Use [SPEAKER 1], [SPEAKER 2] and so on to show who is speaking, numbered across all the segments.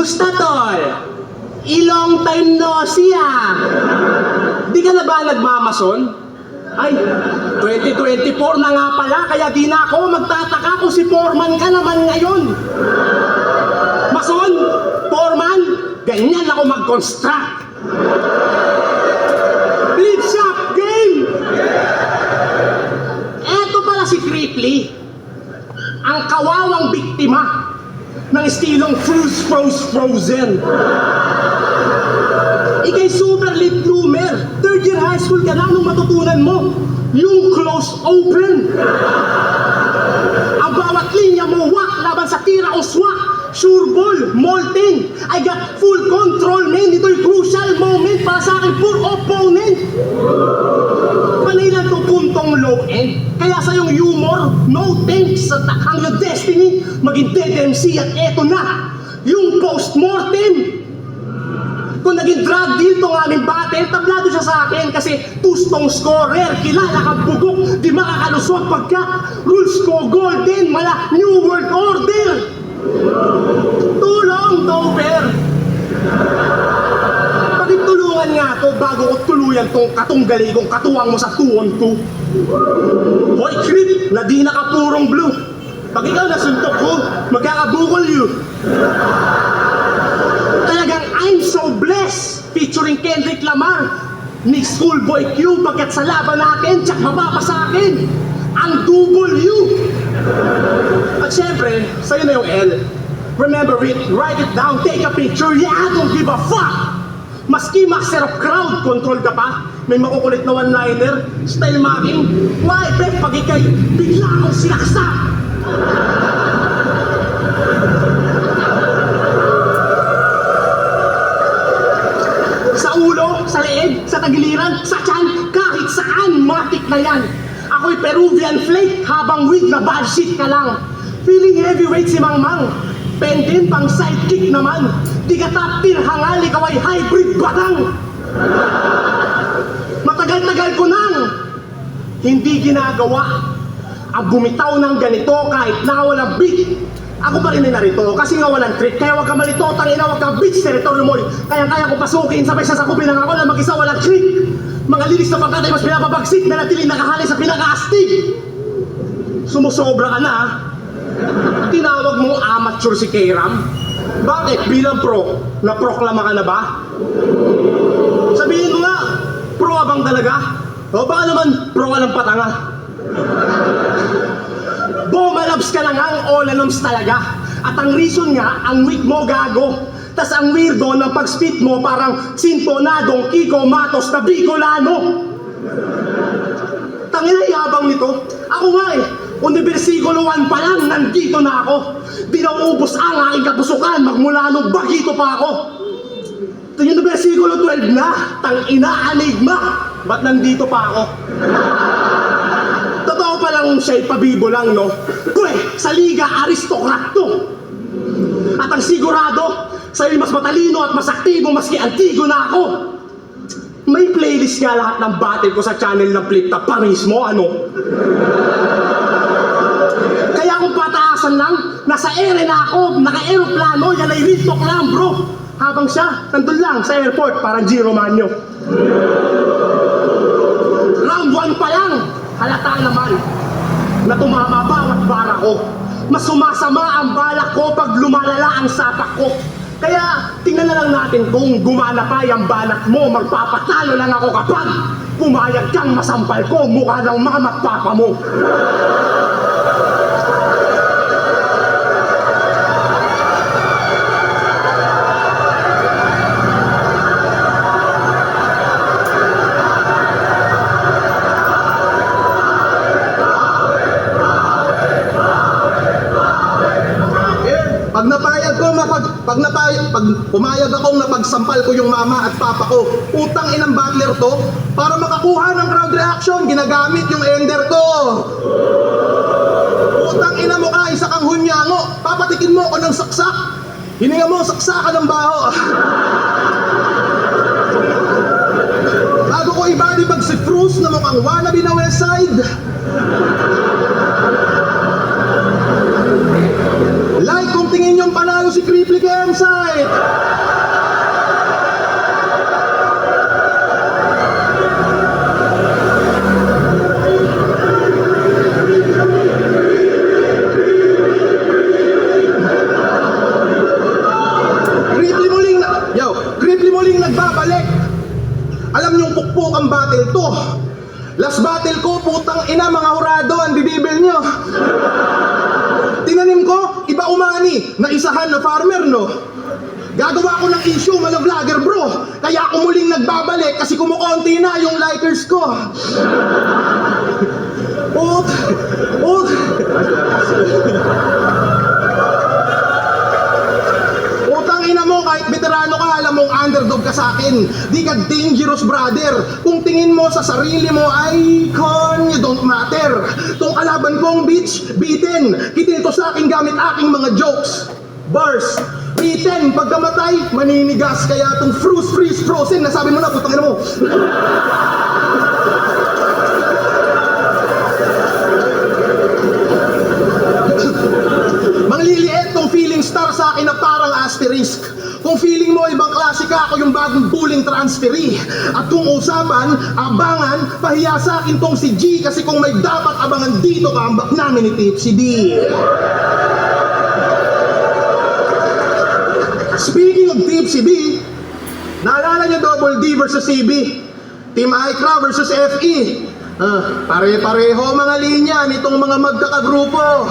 [SPEAKER 1] Kumusta, tol? Ilong time no see, ah. Di ka na ba nagmamason? Ay, 2024 na nga pala, kaya di na ako magtataka kung si Foreman ka naman ngayon. Mason, Foreman, ganyan ako mag-construct. Flip shop game! Eto pala si Cripply, ang kawawang biktima ng estilong frozen. Ika'y super late bloomer. Third year high school ka lang nung matutunan mo yung close open. Ang bawat linya mo, wak, laban sa tira o swak. Sure ball, molten. I got full control, man. Ito'y crucial moment para sa akin, poor opponent. Panay lang to puntong low end. Kaya sa yung humor, no thanks sa takhang yung destiny. Maging dead MC at eto na, yung post-mortem. Kung naging drug deal tong aming battle, tablado siya sa akin kasi tustong scorer, kilala kang bugok, di makakalusot pagkat rules ko golden, mala New World Order. Tulong, Dover. Pagtulungan nga to bago ko tuluyan tong katunggali kong katuwang mo sa 2-on-2. Hoy, Crip, na di nakapurong blue. Pag ikaw nasuntok ko, magkakabukol you. Talagang I'm so blessed, featuring Kendrick Lamar ni Schoolboy Q, pagkat sa laban natin, tsak mapapa akin ang double U. At syempre, sa'yo na yung L. Remember it, write it down, take a picture, yeah, I don't give a fuck. Maski master of crowd control ka pa, may makukulit na one-liner, style making, why, bet, pag ikay, bigla akong sinaksak. Sa ulo, sa leeg, sa tagiliran, sa tiyan, kahit saan, matik na yan. Ako'y Peruvian flake habang wig na bad shit ka lang. Feeling heavyweight si Mang Mang. Pendin pang sidekick naman. Di ka top tier hangal, ikaw ay hybrid batang. Matagal-tagal ko nang hindi ginagawa ang bumitaw ng ganito kahit na walang beat. Ako pa rin ay narito kasi nga walang trick. Kaya wag ka malito, tangina, wag ka beach territory mo. Kaya ko pasukin, sabay sasakupin lang ako na mag-isa walang trick. Mga lilis na pagkatay mas pinapabagsik na natiling nakahali sa pinaka-astig. Sumusobra ka na, ha? Tinawag mo amateur si K-Ram? Bakit? Bilang pro, naproklama ka na ba? Sabihin mo nga, pro ka bang talaga? O baka naman, pro ka ng patanga. Bomalabs ka lang ang all-alums talaga. At ang reason nga, ang weak mo gago. Tas ang weirdo ng pag-spit mo parang sintonadong Kiko Matos na Bicolano. Tangina yabang nito. Ako nga eh, Universikulo 1 pa lang, nandito na ako. Di na ubos ang aking kapusukan, magmula nung bagito pa ako. Universikulo 12 na, tangina, anigma. Ba't nandito pa ako? Totoo pa lang siya'y pabibo lang, no? Pwe, sa liga, aristokrat to. At ang sigurado, sa'yo'y mas matalino at mas aktibo maski antigo na ako. May playlist nga lahat ng battle ko sa channel ng Flip Top pa mismo, ano? Kaya kung pataasan lang, nasa ere na ako, naka-aeroplano, yan ay real talk lang, bro. Habang siya, nandun lang sa airport, parang G. Romano. Round 1 pa lang, halata naman na tumama bawat bara ko. Mas sumasama ang balak ko pag lumalala ang sapak ko. Kaya tingnan na lang natin kung gumana pa yung balak mo. Magpapatalo lang ako kapag pumayag kang masampal ko mukha ng mama at papa mo.
[SPEAKER 2] Pag pumayag akong napagsampal ko yung mama at papa ko, utang inang battler to, para makakuha ng crowd reaction, ginagamit yung ender ko. Utang ina mo ka, isa kang hunyango, papatikin mo ako ng saksak. Hininga mo, saksakan ng baho. Bago ko ibadibag si Cruz na mukhang wannabe na West Side. Like kung tingin niyong panalo si Cripply Games. website! Gripply muling nagbabalik. Alam niyong pukpuk ang battle to. Last battle ko, putang ina, mga hurado, ang bibibil niyo. Tinanim ko, iba umani, na isahan na farmer, no? Gagawa ko ng issue, mga vlogger, bro. Kaya ako muling nagbabalik kasi kumukonti na yung likers ko. Utang ina mo, kahit veterano ka, alam mong underdog ka sa akin. Di ka dangerous, brother. Kung tingin mo sa sarili mo, icon, you don't matter. Tong kalaban kong bitch, beaten. Kitin to sa akin gamit aking mga jokes. Bars, written, pagkamatay, maninigas. Kaya tong freeze, frozen, nasabi mo na, putang ina mo. Mangliliit tong feeling star sa akin na parang asterisk. Kung feeling mo ibang klase ka, ako yung bagong bullying transferee. At kung usapan, abangan, pahiya sa akin tong si G. Kasi kung may dapat abangan dito, kaambak namin ni Tipsy D. Speaking of Tipsy D, naalala niyo Double D versus CB? Team Icra versus FE. Pare-pareho mga linya nitong mga magkakagrupo.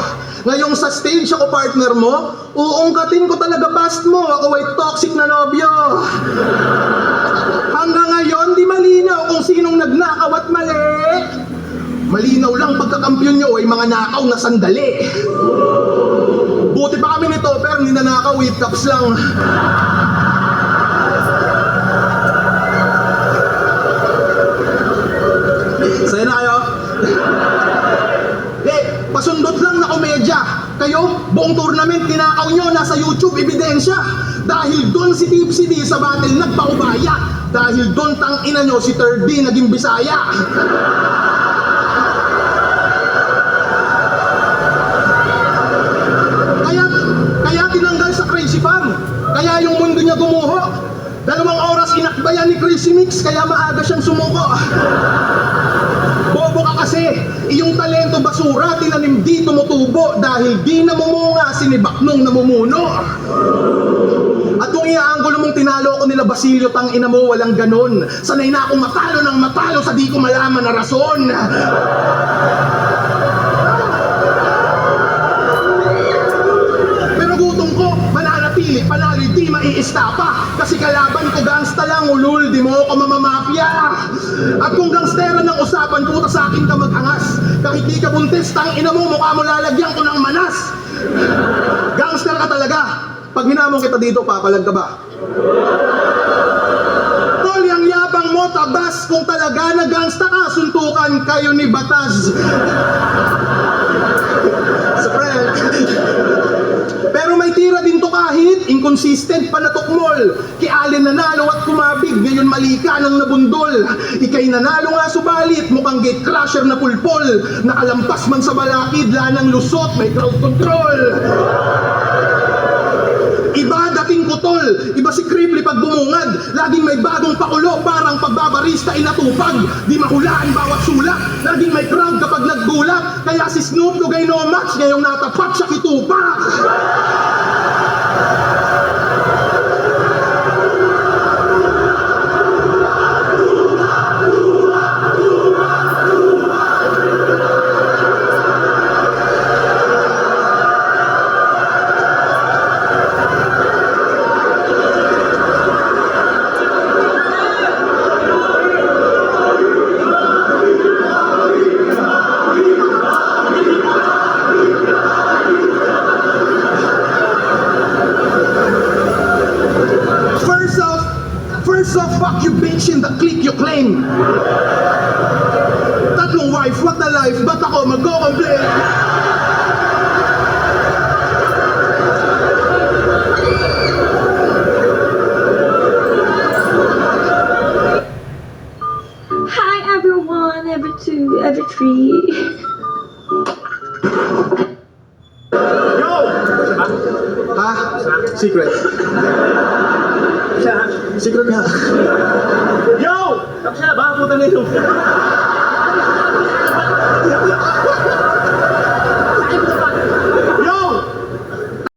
[SPEAKER 2] Ngayong sa stage ako partner mo, uungkatin ko talaga past mo. Ako ay toxic na nobyo. Hanggang ngayon, di malinaw kung sinong nagnakaw at mali. Malinaw lang pagkakampiyon nyo ay mga nakaw na sandali. Buti pa kami nito, pero ninanakaw, with cups lang. Saya na kayo? Pasundot lang na komedya. Kayo, buong tournament, tinakaw nyo, nasa YouTube, ebidensya. Dahil doon si Tipsy D sa battle nagpaubaya. Dahil doon tang ina nyo si Third D naging Bisaya. Kaya tinanggal sa Crazy Fam. Kaya yung mundo niya gumuho. 2 oras inakbayan ni Crazy Mix, kaya maaga siyang sumuko. Bobo ka kasi, iyong talento basura, tinanim di tumutubo dahil di namumunga, sinibak nung namumuno. At kung iaanggulo mong tinalo ko nila Basilio, tang ina mo, walang ganon. Sanay na akong matalo ng matalo sa di ko malaman na rason. Pero gutom ko, mananatili, panalo di maiistapa. Kasi kalaban ko gangsta lang, ulul, di mo ako mamamafia. At kung gangstera ng usapan, puta sa akin ka mag-angas. Kahit di ka buntis, tang ina mo, mukha mo lalagyan ko ng manas. Gangster ka talaga. Pag hinamon kita dito, papalag ka ba? Tol, yung yabang mo, tabas. Kung talaga na gangsta ka, suntukan kayo ni Batas. Sa prank. Pero may tira din to kahit inconsistent pa na tukmol. Kialin nanalo at kumabig, ngayon mali ka nang nabundol. Ika'y nanalo nga subalit, mukhang gate crusher na pulpol. Nakalampas man sa balakid, lanang lusot, may crowd control. Iba dating kutol, iba si Cripply pag bumungad. Laging may bagong pakulo, parang pagbabarista inatupag. Di mahulaan bawat sulat, laging may crowd kapag naggulat. Kaya si Snoop Dogg ay no match, ngayong natapat siya kitupak. First off, fuck you bitch in the clique you claim. Tatlong wife, what a life, ba't ako mag-complain?
[SPEAKER 3] Hi everyone, every two, every three.
[SPEAKER 2] Yo! ba? Secret. Secret nga.
[SPEAKER 1] Yo! Tapos na, baka puta na yun.